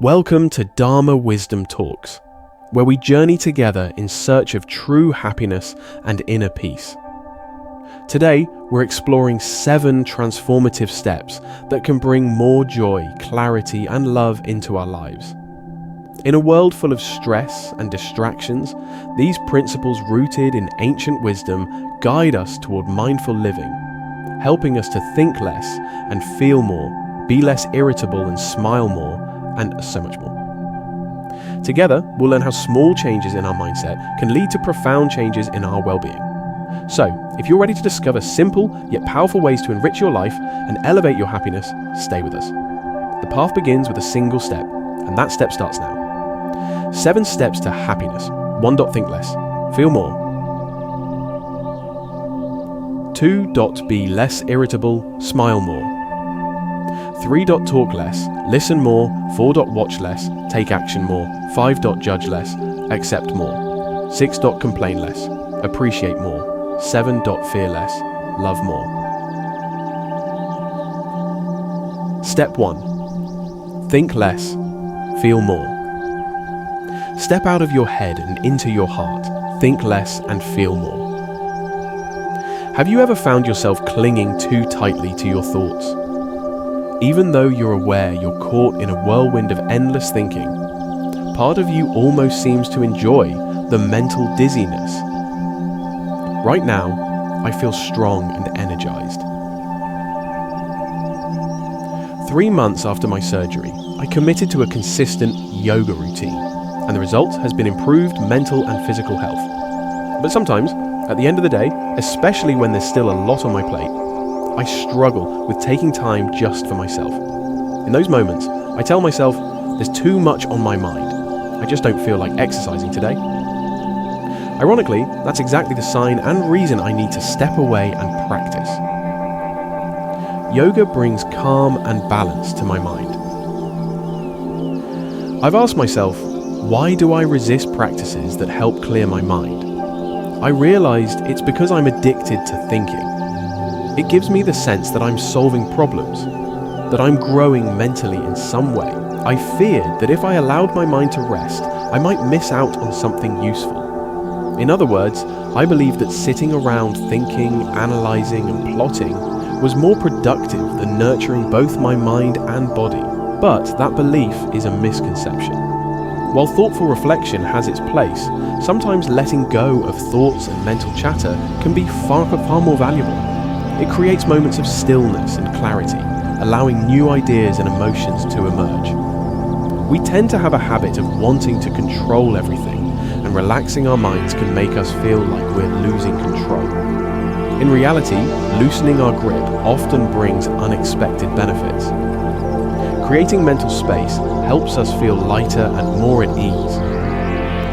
Welcome to Dharma Wisdom Talks, where we journey together in search of true happiness and inner peace. Today, we're exploring 7 transformative steps that can bring more joy, clarity, and love into our lives. In a world full of stress and distractions, these principles rooted in ancient wisdom guide us toward mindful living, helping us to think less and feel more, be less irritable and smile more, and so much more. Together, we'll learn how small changes in our mindset can lead to profound changes in our well-being. So, if you're ready to discover simple yet powerful ways to enrich your life and elevate your happiness, stay with us. The path begins with a single step, and that step starts now. 7 steps to happiness. 1. Think less. Feel more. 2. Be less irritable. Smile more. 3. Talk less. Listen more. 4. Watch less. Take action more. 5. Judge less. Accept more. 6. Complain less. Appreciate more. 7. Fear less. Love more. Step 1. Think less. Feel more. Step out of your head and into your heart. Think less and feel more. Have you ever found yourself clinging too tightly to your thoughts? Even though you're aware you're caught in a whirlwind of endless thinking, part of you almost seems to enjoy the mental dizziness. Right now, I feel strong and energized. 3 months after my surgery, I committed to a consistent yoga routine, and the result has been improved mental and physical health. But sometimes, at the end of the day, especially when there's still a lot on my plate, I struggle with taking time just for myself. In those moments, I tell myself, there's too much on my mind. I just don't feel like exercising today. Ironically, that's exactly the sign and reason I need to step away and practice. Yoga brings calm and balance to my mind. I've asked myself, why do I resist practices that help clear my mind? I realized it's because I'm addicted to thinking. It gives me the sense that I'm solving problems, that I'm growing mentally in some way. I feared that if I allowed my mind to rest, I might miss out on something useful. In other words, I believed that sitting around thinking, analyzing, and plotting was more productive than nurturing both my mind and body. But that belief is a misconception. While thoughtful reflection has its place, sometimes letting go of thoughts and mental chatter can be far more valuable. It creates moments of stillness and clarity, allowing new ideas and emotions to emerge. We tend to have a habit of wanting to control everything, and relaxing our minds can make us feel like we're losing control. In reality, loosening our grip often brings unexpected benefits. Creating mental space helps us feel lighter and more at ease.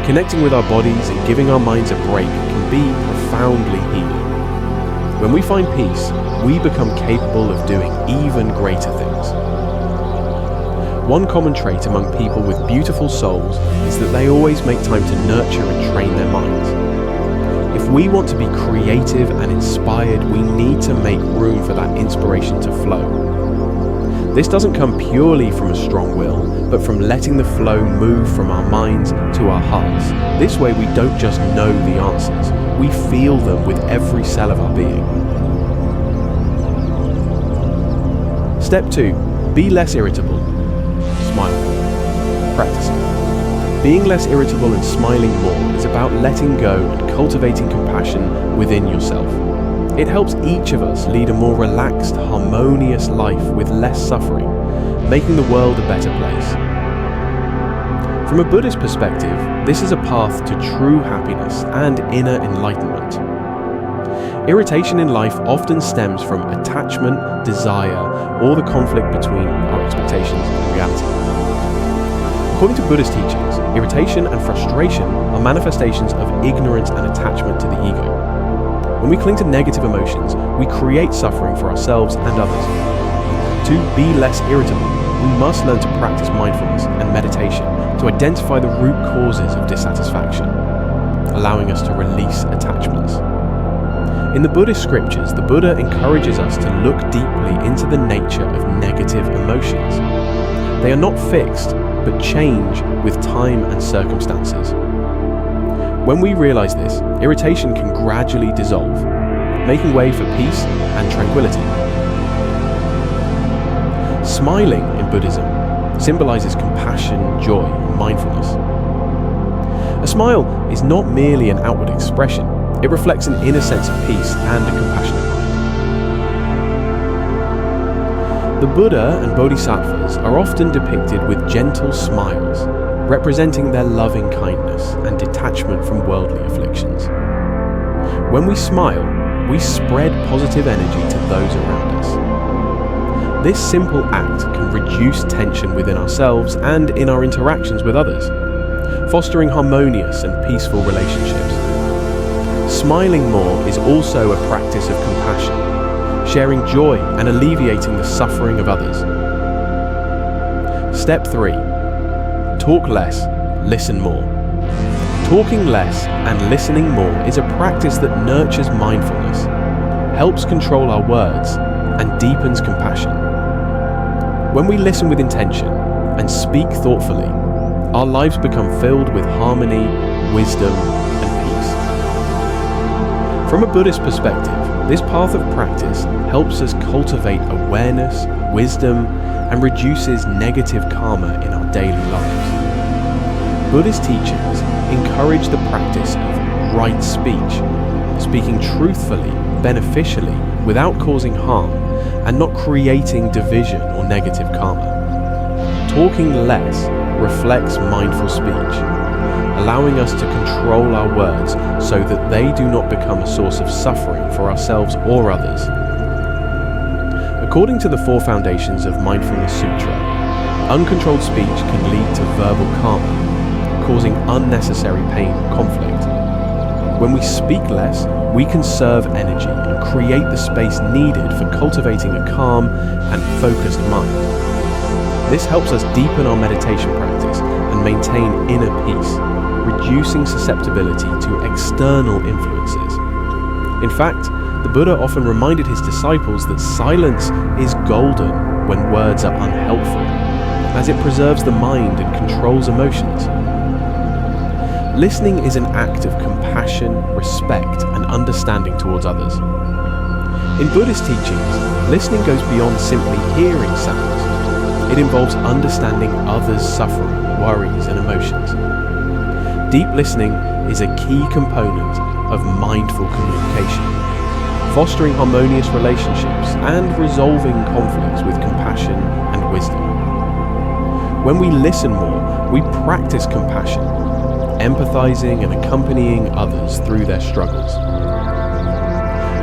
Connecting with our bodies and giving our minds a break can be profoundly healing. When we find peace, we become capable of doing even greater things. One common trait among people with beautiful souls is that they always make time to nurture and train their minds. If we want to be creative and inspired, we need to make room for that inspiration to flow. This doesn't come purely from a strong will, but from letting the flow move from our minds to our hearts. This way we don't just know the answers, we feel them with every cell of our being. Step 2. Be less irritable. Smile more. Practicing. Being less irritable and smiling more is about letting go and cultivating compassion within yourself. It helps each of us lead a more relaxed, harmonious life with less suffering, making the world a better place. From a Buddhist perspective, this is a path to true happiness and inner enlightenment. Irritation in life often stems from attachment, desire, or the conflict between our expectations and reality. According to Buddhist teachings, irritation and frustration are manifestations of ignorance and attachment to the ego. When we cling to negative emotions, we create suffering for ourselves and others. To be less irritable, we must learn to practice mindfulness and meditation to identify the root causes of dissatisfaction, allowing us to release attachments. In the Buddhist scriptures, the Buddha encourages us to look deeply into the nature of negative emotions. They are not fixed, but change with time and circumstances. When we realize this, irritation can gradually dissolve, making way for peace and tranquility. Smiling in Buddhism symbolizes compassion, joy, and mindfulness. A smile is not merely an outward expression, it reflects an inner sense of peace and a compassionate mind. The Buddha and Bodhisattvas are often depicted with gentle smiles, representing their loving kindness and detachment from worldly afflictions. When we smile, we spread positive energy to those around us. This simple act can reduce tension within ourselves and in our interactions with others, fostering harmonious and peaceful relationships. Smiling more is also a practice of compassion, sharing joy and alleviating the suffering of others. Step 3. Talk less, listen more. Talking less and listening more is a practice that nurtures mindfulness, helps control our words, and deepens compassion. When we listen with intention and speak thoughtfully, our lives become filled with harmony, wisdom, and peace. From a Buddhist perspective, this path of practice helps us cultivate awareness, wisdom, and reduces negative karma in our daily lives. Buddhist teachings encourage the practice of right speech, speaking truthfully, beneficially, without causing harm, and not creating division or negative karma. Talking less reflects mindful speech, allowing us to control our words so that they do not become a source of suffering for ourselves or others. According to the 4 foundations of Mindfulness Sutra, uncontrolled speech can lead to verbal karma, causing unnecessary pain and conflict. When we speak less, we conserve energy and create the space needed for cultivating a calm and focused mind. This helps us deepen our meditation practice and maintain inner peace, reducing susceptibility to external influences. In fact, the Buddha often reminded his disciples that silence is golden when words are unhelpful, as it preserves the mind and controls emotions. Listening is an act of compassion, respect, and understanding towards others. In Buddhist teachings, listening goes beyond simply hearing sounds. It involves understanding others' suffering, worries, and emotions. Deep listening is a key component of mindful communication, fostering harmonious relationships and resolving conflicts with compassion and wisdom. When we listen more, we practice compassion, empathizing and accompanying others through their struggles.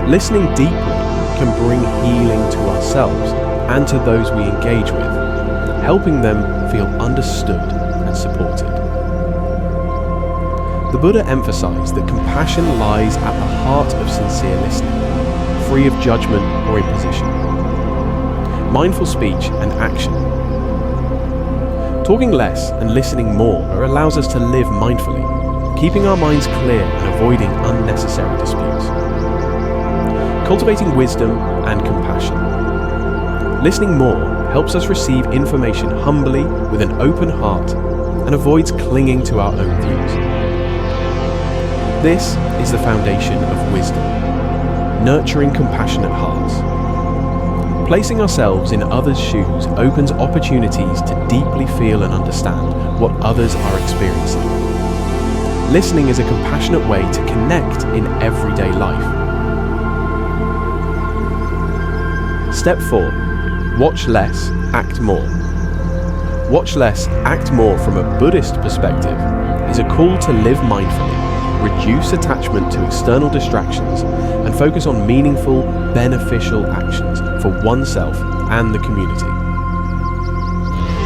Listening deeply can bring healing to ourselves and to those we engage with, helping them feel understood and supported. The Buddha emphasized that compassion lies at the heart of sincere listening, free of judgment or imposition. Mindful speech and action. Talking less and listening more allows us to live mindfully, keeping our minds clear and avoiding unnecessary disputes. Cultivating wisdom and compassion. Listening more helps us receive information humbly with an open heart and avoids clinging to our own views. This is the foundation of wisdom, nurturing compassionate hearts. Placing ourselves in others' shoes opens opportunities to deeply feel and understand what others are experiencing. Listening is a compassionate way to connect in everyday life. Step 4. Watch less, act more. Watch less, act more from a Buddhist perspective is a call to live mindfully, reduce attachment to external distractions, and focus on meaningful, beneficial actions for oneself and the community.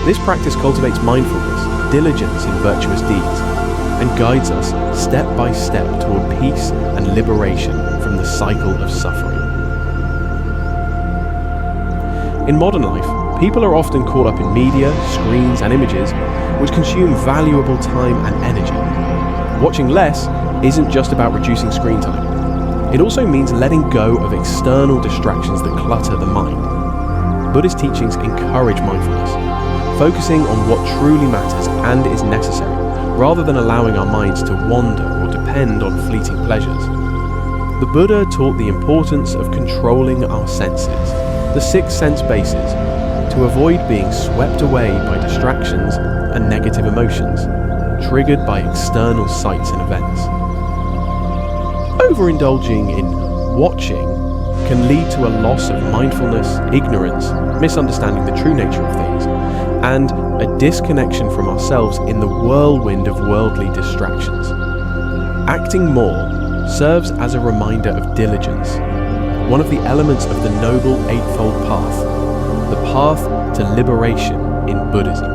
This practice cultivates mindfulness, diligence in virtuous deeds, and guides us step by step toward peace and liberation from the cycle of suffering. In modern life, people are often caught up in media, screens, and images which consume valuable time and energy. Watching less isn't just about reducing screen time. It also means letting go of external distractions that clutter the mind. Buddhist teachings encourage mindfulness, focusing on what truly matters and is necessary, rather than allowing our minds to wander or depend on fleeting pleasures. The Buddha taught the importance of controlling our senses, the 6 sense bases, to avoid being swept away by distractions and negative emotions, triggered by external sights and events. Overindulging in watching can lead to a loss of mindfulness, ignorance, misunderstanding the true nature of things, and a disconnection from ourselves in the whirlwind of worldly distractions. Acting more serves as a reminder of diligence, one of the elements of the Noble Eightfold Path, the path to liberation in Buddhism.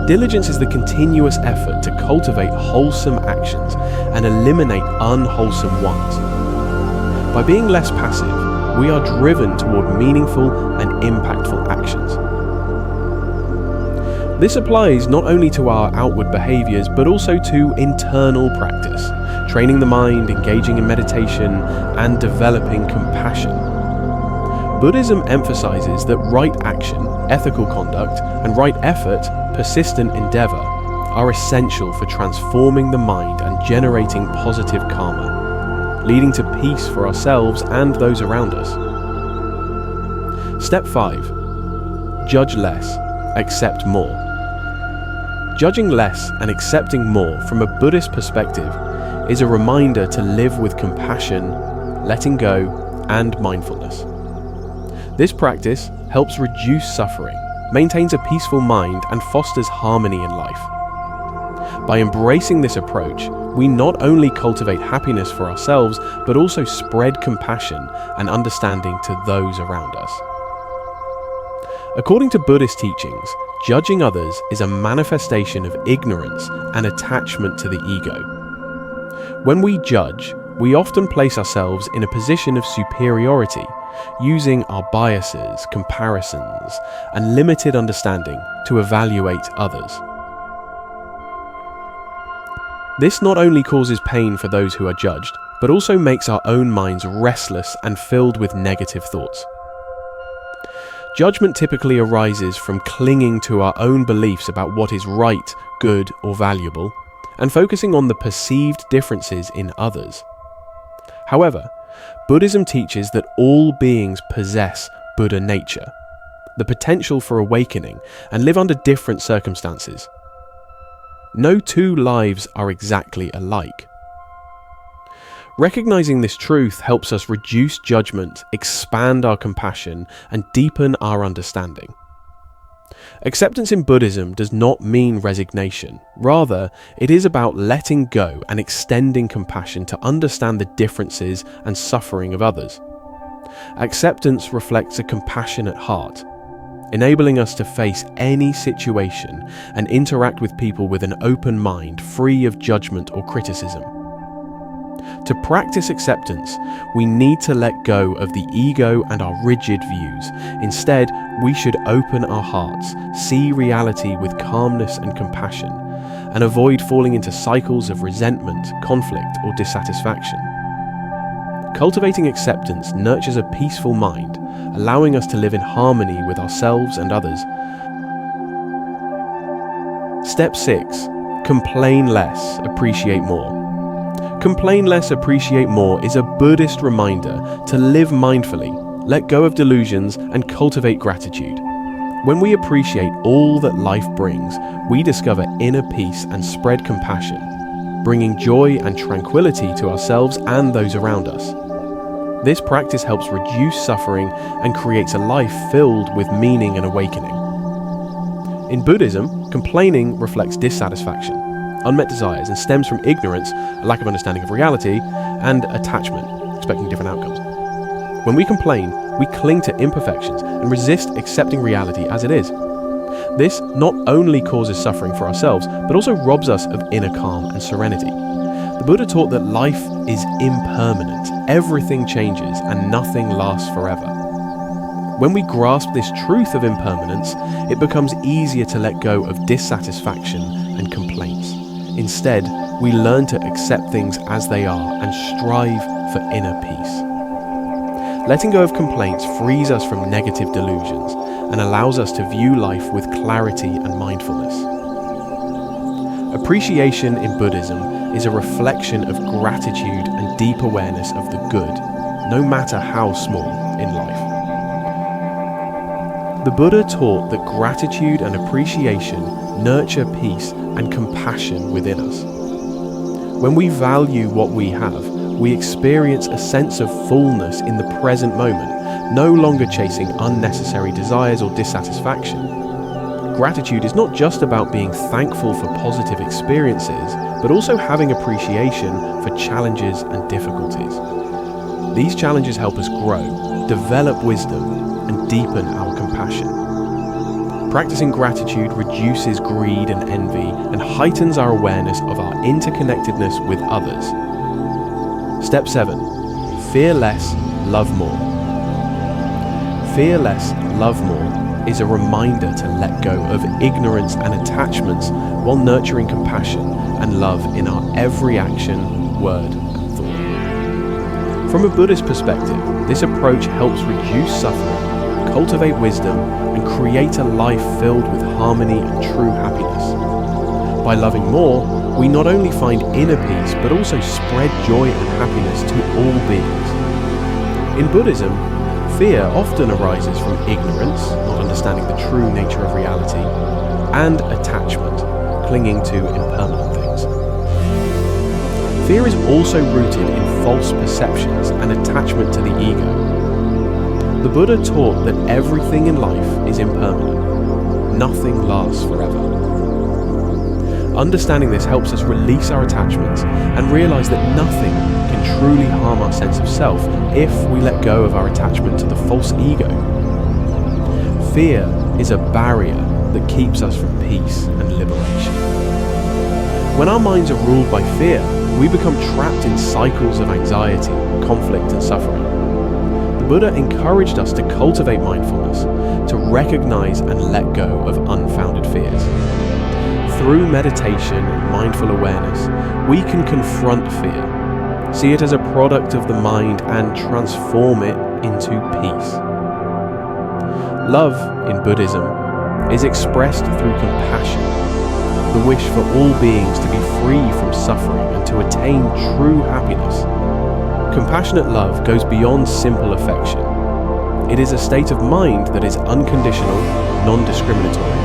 Diligence is the continuous effort to cultivate wholesome actions and eliminate unwholesome ones. By being less passive, we are driven toward meaningful and impactful actions. This applies not only to our outward behaviors, but also to internal practice, training the mind, engaging in meditation, and developing compassion. Buddhism emphasizes that right action, ethical conduct, and right effort, persistent endeavor, are essential for transforming the mind and generating positive karma, leading to peace for ourselves and those around us. Step 5. Judge less, accept more. Judging less and accepting more from a Buddhist perspective is a reminder to live with compassion, letting go, and mindfulness. This practice helps reduce suffering, maintains a peaceful mind, and fosters harmony in life. By embracing this approach, we not only cultivate happiness for ourselves, but also spread compassion and understanding to those around us. According to Buddhist teachings, judging others is a manifestation of ignorance and attachment to the ego. When we judge, we often place ourselves in a position of superiority, using our biases, comparisons, and limited understanding to evaluate others. This not only causes pain for those who are judged, but also makes our own minds restless and filled with negative thoughts. Judgment typically arises from clinging to our own beliefs about what is right, good, or valuable, and focusing on the perceived differences in others. However, Buddhism teaches that all beings possess Buddha nature, the potential for awakening, and live under different circumstances. No 2 lives are exactly alike. Recognizing this truth helps us reduce judgment, expand our compassion, and deepen our understanding. Acceptance in Buddhism does not mean resignation. Rather, it is about letting go and extending compassion to understand the differences and suffering of others. Acceptance reflects a compassionate heart, enabling us to face any situation and interact with people with an open mind, free of judgment or criticism. To practice acceptance, we need to let go of the ego and our rigid views. Instead, we should open our hearts, see reality with calmness and compassion, and avoid falling into cycles of resentment, conflict, or dissatisfaction. Cultivating acceptance nurtures a peaceful mind, allowing us to live in harmony with ourselves and others. Step 6. Complain less, appreciate more. Complain less, appreciate more is a Buddhist reminder to live mindfully, let go of delusions, and cultivate gratitude. When we appreciate all that life brings, we discover inner peace and spread compassion, bringing joy and tranquility to ourselves and those around us. This practice helps reduce suffering and creates a life filled with meaning and awakening. In Buddhism, complaining reflects dissatisfaction, unmet desires, and stems from ignorance, a lack of understanding of reality, and attachment, expecting different outcomes. When we complain, we cling to imperfections and resist accepting reality as it is. This not only causes suffering for ourselves, but also robs us of inner calm and serenity. The Buddha taught that life is impermanent, everything changes, and nothing lasts forever. When we grasp this truth of impermanence, it becomes easier to let go of dissatisfaction and complaints. Instead, we learn to accept things as they are and strive for inner peace. Letting go of complaints frees us from negative delusions, and allows us to view life with clarity and mindfulness. Appreciation in Buddhism is a reflection of gratitude and deep awareness of the good, no matter how small in life. The Buddha taught that gratitude and appreciation nurture peace and compassion within us. When we value what we have, we experience a sense of fullness in the present moment, no longer chasing unnecessary desires or dissatisfaction. Gratitude is not just about being thankful for positive experiences, but also having appreciation for challenges and difficulties. These challenges help us grow, develop wisdom, and deepen our compassion. Practicing gratitude reduces greed and envy and heightens our awareness of our interconnectedness with others. Step 7. Fear less, love more. Fear less, love more is a reminder to let go of ignorance and attachments while nurturing compassion and love in our every action, word, and thought. From a Buddhist perspective, this approach helps reduce suffering, cultivate wisdom, and create a life filled with harmony and true happiness. By loving more, we not only find inner peace, but also spread joy and happiness to all beings. In Buddhism, fear often arises from ignorance, not understanding the true nature of reality, and attachment, clinging to impermanent things. Fear is also rooted in false perceptions and attachment to the ego. The Buddha taught that everything in life is impermanent. Nothing lasts forever. Understanding this helps us release our attachments and realize that nothing can truly harm our sense of self if we let go of our attachment to the false ego. Fear is a barrier that keeps us from peace and liberation. When our minds are ruled by fear, we become trapped in cycles of anxiety, conflict, and suffering. The Buddha encouraged us to cultivate mindfulness, to recognize and let go of unfounded fears. Through meditation and mindful awareness, we can confront fear, see it as a product of the mind, and transform it into peace. Love in Buddhism is expressed through compassion, the wish for all beings to be free from suffering and to attain true happiness. Compassionate love goes beyond simple affection. It is a state of mind that is unconditional, non-discriminatory,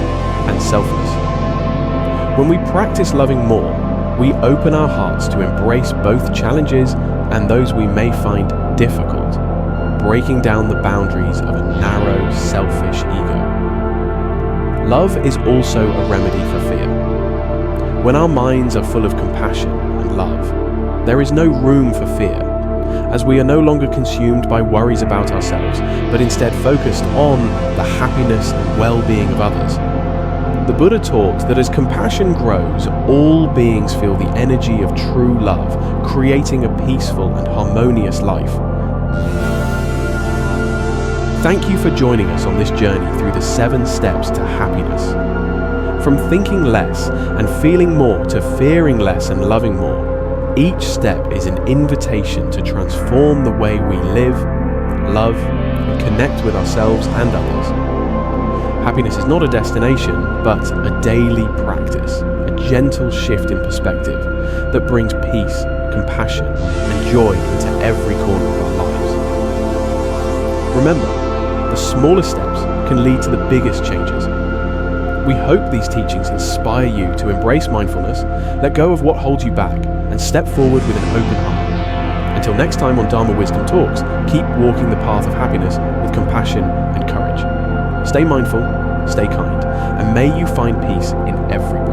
and selfless. When we practice loving more, we open our hearts to embrace both challenges and those we may find difficult, breaking down the boundaries of a narrow, selfish ego. Love is also a remedy for fear. When our minds are full of compassion and love, there is no room for fear, as we are no longer consumed by worries about ourselves, but instead focused on the happiness and well-being of others. The Buddha taught that as compassion grows, all beings feel the energy of true love, creating a peaceful and harmonious life. Thank you for joining us on this journey through the 7 steps to happiness. From thinking less and feeling more to fearing less and loving more, each step is an invitation to transform the way we live, love, and connect with ourselves and others. Happiness is not a destination, but a daily practice, a gentle shift in perspective that brings peace, compassion, and joy into every corner of our lives. Remember, the smallest steps can lead to the biggest changes. We hope these teachings inspire you to embrace mindfulness, let go of what holds you back, and step forward with an open heart. Until next time on Dharma Wisdom Talks, keep walking the path of happiness with compassion and courage. Stay mindful, stay kind, and may you find peace in every breath.